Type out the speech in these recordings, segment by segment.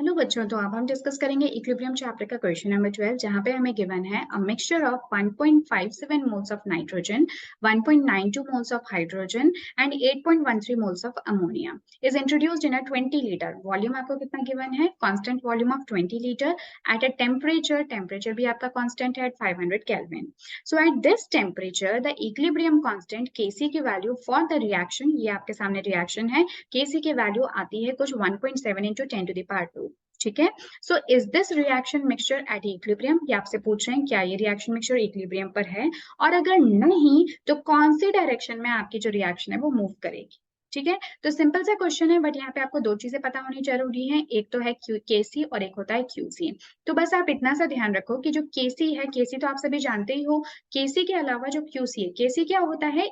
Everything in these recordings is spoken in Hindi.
हेलो बच्चों, तो अब हम डिस्कस करेंगे इक्विलिब्रियम चैप्टर का क्वेश्चन नंबर 12, जहां पे हमें गिवन है a mixture of 1.57 moles of nitrogen, 1.92 moles of hydrogen and 8.13 moles of ammonia is introduced in a 20 litre volume. आपको कितना गिवन है? Constant volume of 20 litre at a temperature भी आपका कांस्टेंट है at 500 kelvin. So at this temperature the equilibrium constant Kc की वैल्यू फॉर द रिएक्शन, ये आपके सामने रिएक्शन है, Kc की वैल्यू आती है कुछ 1.7 into 10 to the power 2। ठीक है। So is this reaction mixture at equilibrium? ये आपसे पूछ रहे हैं क्या ये रिएक्शन मिक्सचर इक्विलिब्रियम पर है, और अगर नहीं तो कौन सी डायरेक्शन में आपकी जो रिएक्शन है वो मूव करेगी। ठीक है, तो सिंपल सा क्वेश्चन है, बट यहाँ पे आपको दो चीजें पता होनी जरूरी है। एक तो है Kc और एक होता है Qc। तो बस आप इतना सा ध्यान रखो कि जो Kc है, Kc तो आप सभी जानते ही हो। Kc के अलावा जो Qc है, Kc क्या होता है?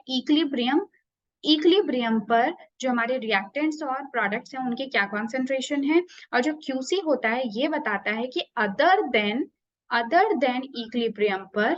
इक्विलिब्रियम पर जो हमारे रिएक्टेंट्स और प्रोडक्ट्स हैं उनके क्या कॉन्सेंट्रेशन है, और जो क्यूसी होता है ये बताता है कि अदर देन इक्विलिब्रियम पर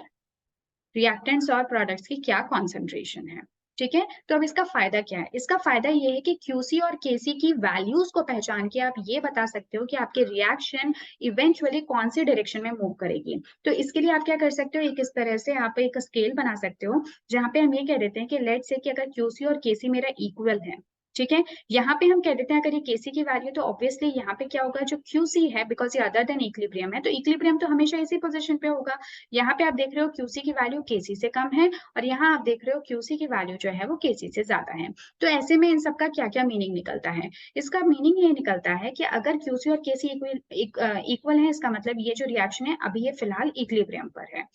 रिएक्टेंट्स और प्रोडक्ट्स की क्या कॉन्सेंट्रेशन है। ठीक है, तो अब इसका फायदा क्या है? इसका फायदा ये है कि क्यूसी और केसी की वैल्यूज को पहचान के आप ये बता सकते हो कि आपके रिएक्शन इवेंचुअली कौन सी डायरेक्शन में मूव करेगी। तो इसके लिए आप क्या कर सकते हो, एक इस तरह से आप एक स्केल बना सकते हो जहां पे हम ये कह देते हैं कि लेट से कि अगर क्यूसी और केसी मेरा इक्वल है, ठीक है, यहाँ पे हम कह देते हैं अगर ये केसी की वैल्यू, तो ऑब्वियसली यहाँ पे क्या होगा, जो क्यूसी है, बिकॉज ये अदर देन इक्विलिब्रियम है, तो इक्विलिब्रियम तो हमेशा इसी पोजीशन पे होगा। यहाँ पे आप देख रहे हो क्यूसी की वैल्यू केसी से कम है, और यहाँ आप देख रहे हो क्यूसी की वैल्यू जो है वो केसी से ज्यादा है। तो ऐसे में इन सबका क्या क्या मीनिंग निकलता है? इसका मीनिंग ये निकलता है कि अगर क्यूसी और केसी इक्वल है, इसका मतलब ये जो रिएक्शन है अभी ये फिलहाल इक्विलिब्रियम पर है।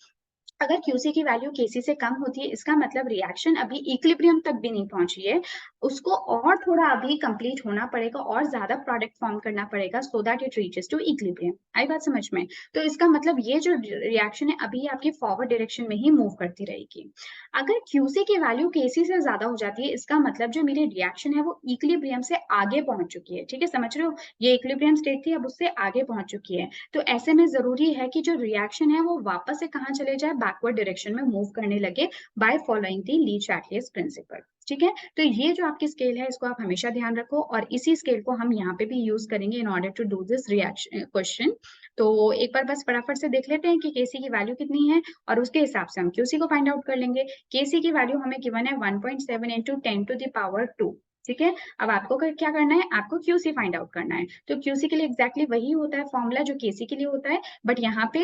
अगर क्यूसी की वैल्यू केसी से कम होती है, इसका मतलब रिएक्शन अभी इक्विलिब्रियम तक भी नहीं पहुंची है, उसको और थोड़ा अभी कंप्लीट होना पड़ेगा और ज्यादा प्रोडक्ट फॉर्म करना पड़ेगा so that it reaches to equilibrium. आई बात समझ में? तो इसका मतलब ये जो रिएक्शन है अभी आपकी फॉरवर्ड डायरेक्शन में ही मूव करती रहेगी। अगर क्यूसी की वैल्यू केसी से ज्यादा हो जाती है, इसका मतलब जो मेरी रिएक्शन है वो इक्विलिब्रियम से आगे पहुंच चुकी है। ठीक है, समझ रहे हो? ये इक्विलिब्रियम स्टेट थी, अब उससे आगे पहुंच चुकी है। तो ऐसे में जरूरी है कि जो रिएक्शन है वो वापस से कहाँ चले जाए, बैकवर्ड डायरेक्शन में मूव करने लगे बाय फॉलोइंग द ली-चाटलेस प्रिंसिपल। ठीक है, तो ये जो आपकी स्केल है इसको आप हमेशा ध्यान रखो, और इसी स्केल को हम यहाँ पे भी यूज करेंगे in order to do this reaction question. तो एक बार बस फटाफट से देख लेते हैं कि केसी की वैल्यू कितनी है, और उसके हिसाब से हम क्यूसी को फाइंड आउट कर लेंगे। केसी की वैल्यू हमें गिवन है 1.7 into 10 to the power 2। ठीक है, अब आपको क्या करना है, आपको क्यूसी फाइंड आउट करना है। तो क्यूसी के लिए एग्जैक्टली वही होता है फॉर्मूला जो केसी के लिए होता है, बट यहाँ पे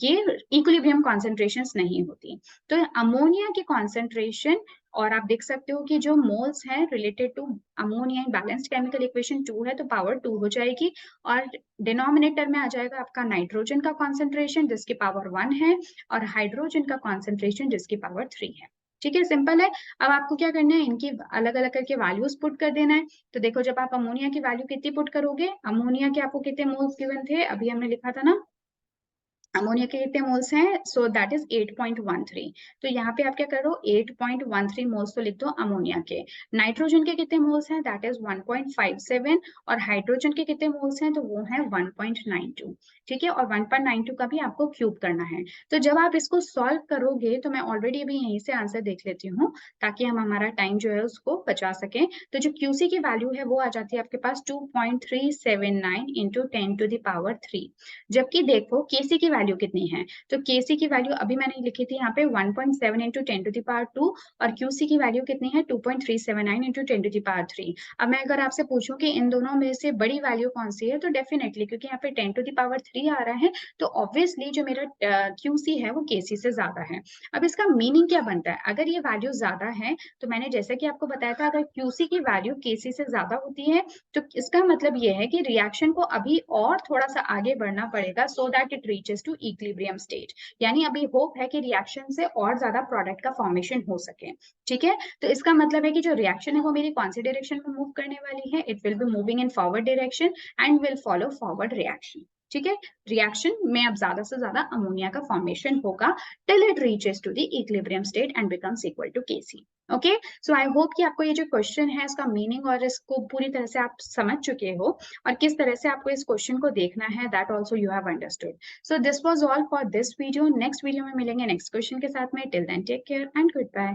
ये इक्विलिब्रियम कॉन्सेंट्रेशंस नहीं होती। तो अमोनिया की कॉन्सेंट्रेशन, और आप देख सकते हो कि जो मोल्स हैं related to ammonia in balanced chemical equation 2 है, तो पावर 2 हो जाएगी, और डिनोमिनेटर में आ जाएगा आपका नाइट्रोजन का कॉन्सेंट्रेशन जिसकी पावर 1 है, और हाइड्रोजन का कॉन्सेंट्रेशन जिसकी पावर 3 है। ठीक है, सिंपल है। अब आपको क्या करना है, इनकी अलग अलग करके वैल्यूज पुट कर देना है। तो देखो, जब आप अमोनिया की वैल्यू कितनी पुट करोगे, अमोनिया के आपको कितने मोल्स गिवन थे, अभी हमने लिखा था ना, अमोनिया के कितने मोल्स हैं, सो दैट इज 8.13। तो यहाँ पे आप क्या करो, 8.13 मोल्स तो लिख दो अमोनिया के। नाइट्रोजन के कितने मोल्स हैं, दैट इज 1.57, और हाइड्रोजन के कितने मोल्स हैं, तो वो है 1.92। ठीक है, और 1.92 का भी आपको क्यूब करना है। तो जब आप इसको सॉल्व करोगे, तो मैं ऑलरेडी अभी यहीं से आंसर देख लेती हूँ ताकि हम हमारा टाइम जो है उसको बचा सकें। तो जो क्यूसी की वैल्यू है वो आ जाती है आपके पास 2.379 इंटू 10 टू द पावर 3। जबकि देखो केसी की वैल्यू कितनी है, तो केसी की वैल्यू अभी मैंने लिखी थी यहाँ पे 1.7 इंटू 10 टू द पावर 2, और क्यूसी की वैल्यू कितनी है 2.379 इंटू 10 टू द पावर 3। अब मैं अगर आपसे पूछूं कि इन दोनों में से बड़ी वैल्यू कौन सी है, तो डेफिनेटली क्योंकि यहाँ पे 10 टू द पावर 3 आ रहा है, तो ऑब्वियसली जो मेरा क्यूसी है वो केसी से ज्यादा है। अब इसका मीनिंग क्या बनता है, अगर ये वैल्यू ज्यादा है, तो मैंने जैसा कि आपको बताया था अगर क्यूसी की वैल्यू केसी से ज्यादा होती है, तो इसका मतलब ये है कि रिएक्शन को अभी और थोड़ा सा आगे बढ़ना पड़ेगा so that it reaches to equilibrium state. यानी अभी होप है कि रिएक्शन से और ज्यादा प्रोडक्ट का फॉर्मेशन हो सके। ठीक है, तो इसका मतलब है कि जो रिएक्शन है वो मेरी कौन सी डायरेक्शन में मूव करने वाली है, it will be moving in forward direction and will follow forward reaction. ठीक है, रिएक्शन में अब ज्यादा से ज्यादा अमोनिया का फॉर्मेशन होगा till it reaches to the equilibrium state and becomes equal to KC. Okay, so I hope कि आपको ये जो क्वेश्चन है इसका मीनिंग और इसको पूरी तरह से आप समझ चुके हो, और किस तरह से आपको इस क्वेश्चन को देखना है, that also you have understood. So this was all for this video. Next video में मिलेंगे नेक्स्ट क्वेश्चन के साथ में। Till then take care and good bye.